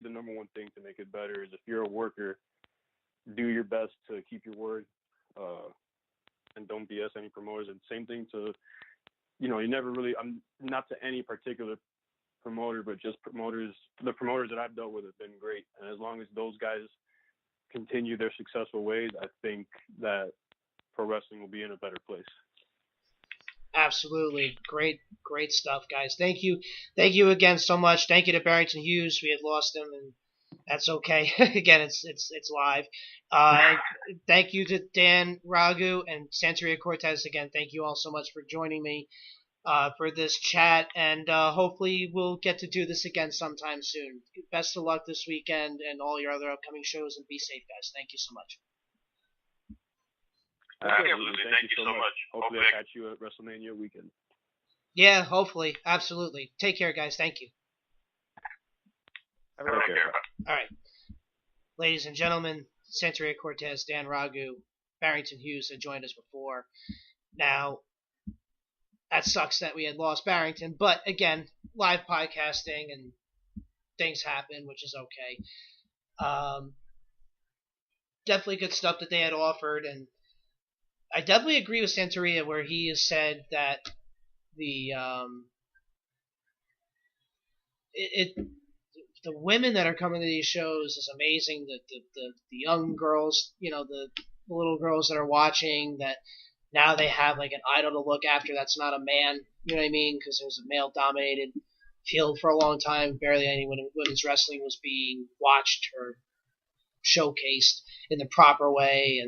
the number one thing to make it better is if you're a worker, do your best to keep your word, uh, and don't BS any promoters. And same thing to, you never really, I'm not to any particular promoter, but just promoters. The promoters that I've dealt with have been great, and as long as those guys continue their successful ways, I think that pro wrestling will be in a better place. Absolutely. Great stuff, guys. Thank you. Thank you again so much. Thank you to Barrington Hughes. We had lost him, and that's okay. Again, it's live. Uh, Thank you to Dan, Ragu, and Santeria Cortez. Again, thank you all so much for joining me for this chat, and hopefully we'll get to do this again sometime soon. Best of luck this weekend and all your other upcoming shows, and be safe, guys. Thank you so much. Absolutely. Thank you so much. Hopefully I'll catch you at WrestleMania weekend. Yeah, hopefully. Absolutely. Take care, guys. Thank you. Take care. All right. Ladies and gentlemen, Santeria Cortez, Dan Ragu, Barrington Hughes had joined us before. Now, that sucks that we had lost Barrington, but again, live podcasting and things happen, which is okay. Definitely good stuff that they had offered, and I definitely agree with Santeria where he has said that the the women that are coming to these shows is amazing. The young girls, the little girls that are watching, that now they have like an idol to look after that's not a man. You know what I mean? Because it was a male-dominated field for a long time. Barely any women's wrestling was being watched or showcased in the proper way,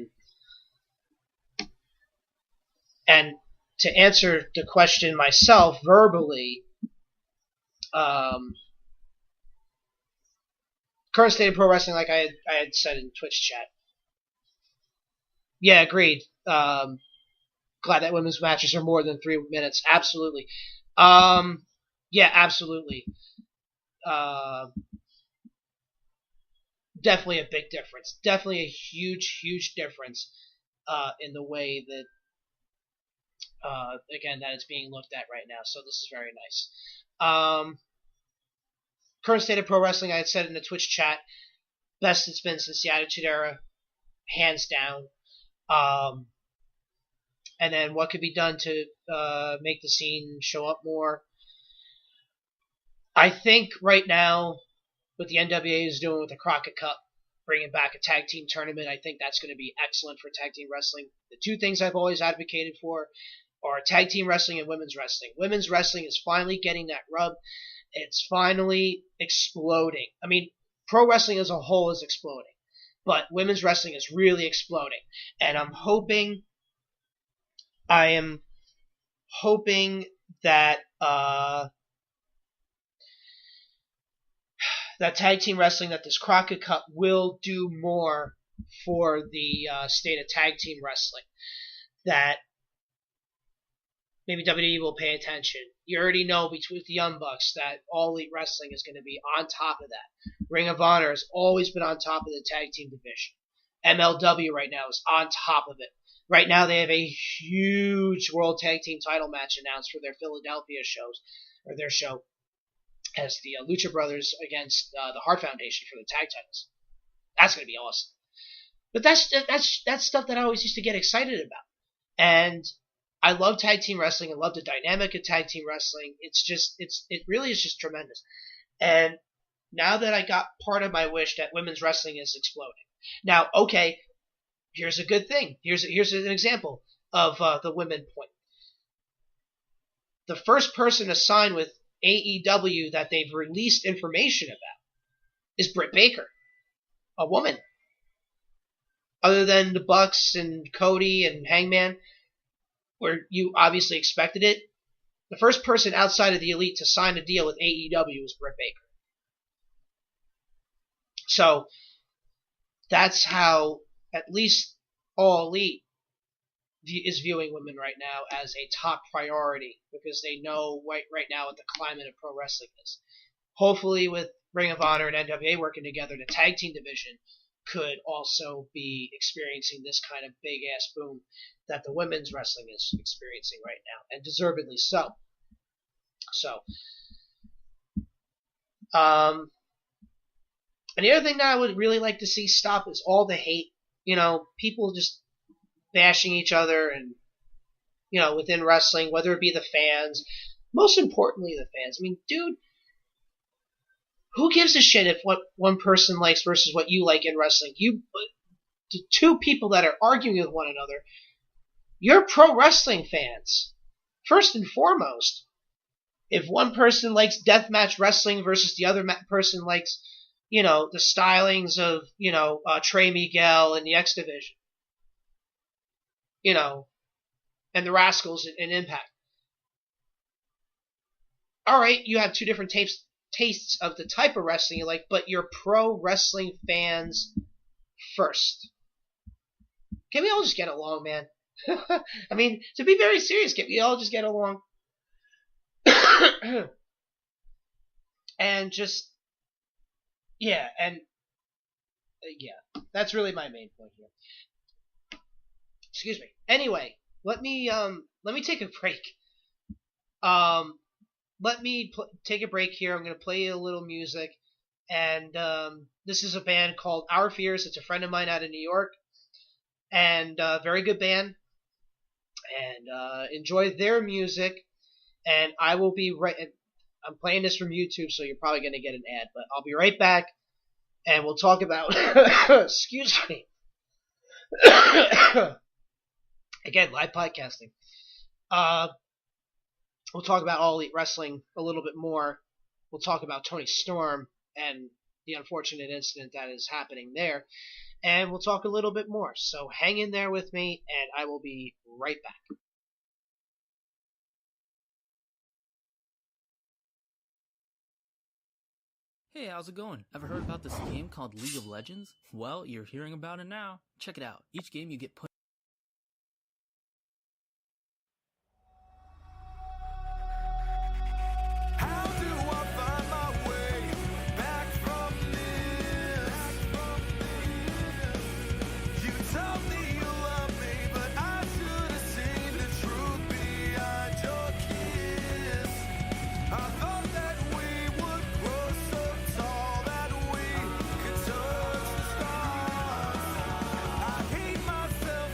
and to answer the question myself verbally, current state of pro wrestling, like I had said in Twitch chat. Yeah, agreed. Glad that women's matches are more than 3 minutes. Absolutely. Yeah, absolutely. Definitely a big difference. Definitely a huge difference in the way that again, that it's being looked at right now. So this is very nice. Current state of pro wrestling, I had said in the Twitch chat, best it's been since the Attitude Era, hands down. And then what could be done to make the scene show up more? I think right now, what the NWA is doing with the Crockett Cup, bringing back a tag team tournament, I think that's going to be excellent for tag team wrestling. The two things I've always advocated for are tag team wrestling and women's wrestling. Women's wrestling is finally getting that rub. It's finally exploding. I mean, pro wrestling as a whole is exploding, but women's wrestling is really exploding. And I am hoping that that tag team wrestling, that this Crockett Cup will do more for the state of tag team wrestling. That maybe WWE will pay attention. You already know between the Young Bucks that All Elite Wrestling is going to be on top of that. Ring of Honor has always been on top of the tag team division. MLW right now is on top of it. Right now they have a huge World Tag Team title match announced for their Philadelphia shows, or their show, as the Lucha Brothers against the Hart Foundation for the tag titles. That's going to be awesome. But that's stuff that I always used to get excited about. And I love tag team wrestling. I love the dynamic of tag team wrestling. It really is just tremendous. And now that I got part of my wish, that women's wrestling is exploding. Now, okay, here's a good thing. Here's an example of the women point. The first person to sign with AEW that they've released information about is Britt Baker, a woman. Other than the Bucks and Cody and Hangman, where you obviously expected it, the first person outside of the Elite to sign a deal with AEW was Britt Baker. So that's how at least All Elite is viewing women right now as a top priority, because they know right now what the climate of pro wrestling is. Hopefully with Ring of Honor and NWA working together, the tag team division could also be experiencing this kind of big-ass boom that the women's wrestling is experiencing right now, and deservedly so. So, And the other thing that I would really like to see stop is all the hate. People just bashing each other and, within wrestling, whether it be the fans. Most importantly, the fans. I mean, dude, who gives a shit if what one person likes versus what you like in wrestling? The two people that are arguing with one another, you're pro wrestling fans. First and foremost, if one person likes deathmatch wrestling versus the other person likes, the stylings of, Trey Miguel and the X Division, and the Rascals in Impact. All right, you have two different tastes of the type of wrestling you like, but you're pro wrestling fans first. Can we all just get along, man? I mean, to be very serious, can we all just get along? And just, yeah, that's really my main point here. Excuse me. Anyway, let me take a break. Let me take a break here. I'm going to play a little music. And this is a band called Our Fears. It's a friend of mine out of New York. And very good band. And enjoy their music. And I will be right... I'm playing this from YouTube, so you're probably going to get an ad. But I'll be right back. And we'll talk about... Excuse me. Again, live podcasting. We'll talk about All Elite Wrestling a little bit more. We'll talk about Toni Storm and the unfortunate incident that is happening there. And we'll talk a little bit more. So hang in there with me, and I will be right back. Hey, how's it going? Ever heard about this game called League of Legends? Well, you're hearing about it now. Check it out. Each game you get put... myself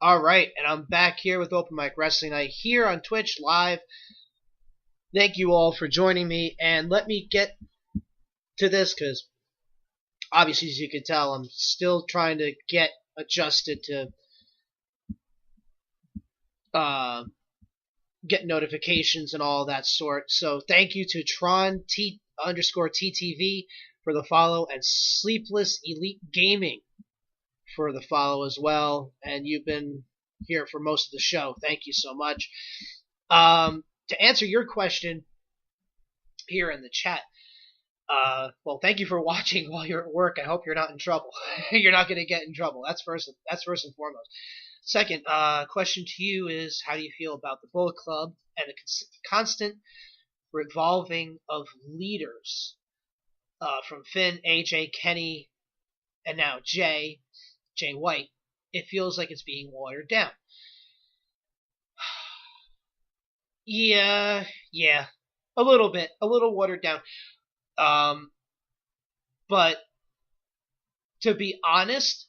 All right, and I'm back here with Open Mic Wrestling Night here on Twitch live. Thank you all for joining me, and let me get to this because obviously, as you can tell, I'm still trying to get adjusted to get notifications and all that sort. So thank you to Tron_TTV for the follow, and Sleepless Elite Gaming for the follow as well. And you've been here for most of the show. Thank you so much. To answer your question here in the chat, well, thank you for watching while you're at work. I hope you're not in trouble. You're not going to get in trouble. That's first and foremost. Second, question to you is, how do you feel about the Bullet Club and the constant revolving of leaders from Finn, AJ, Kenny, and now Jay White? It feels like it's being watered down. Yeah, a little bit, a little watered down. But to be honest,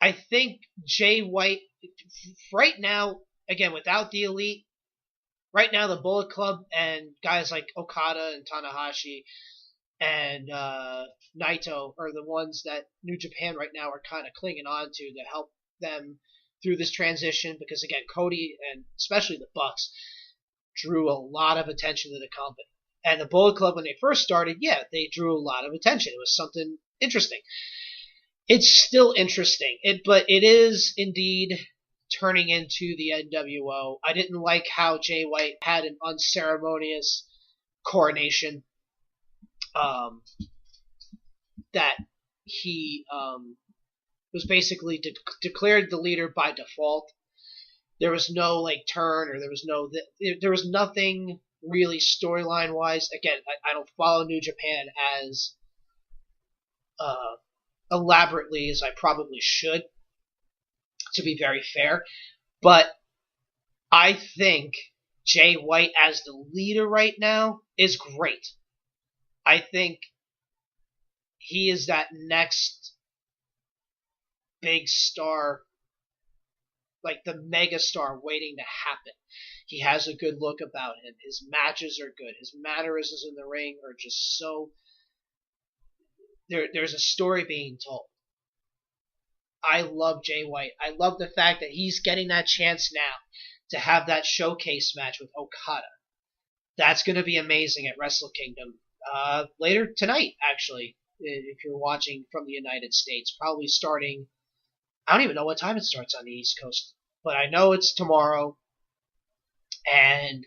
I think Jay White, right now, again, without the Elite, right now the Bullet Club and guys like Okada and Tanahashi and Naito are the ones that New Japan right now are kind of clinging on to help them through this transition, because, again, Cody and especially the Bucks drew a lot of attention to the company. And the Bullet Club, when they first started, yeah, they drew a lot of attention. It was something interesting. It's still interesting, but it is indeed turning into the NWO. I didn't like how Jay White had an unceremonious coronation. That he was basically declared the leader by default. There was no turn, or there was nothing really storyline wise. Again, I don't follow New Japan as elaborately as I probably should, to be very fair. But I think Jay White as the leader right now is great. I think he is that next big star, like the mega star waiting to happen. He has a good look about him. His matches are good. His mannerisms in the ring are just so... There's a story being told. I love Jay White. I love the fact that he's getting that chance now to have that showcase match with Okada. That's going to be amazing at Wrestle Kingdom. Later tonight, actually, if you're watching from the United States. Probably starting... I don't even know what time it starts on the East Coast, but I know it's tomorrow. And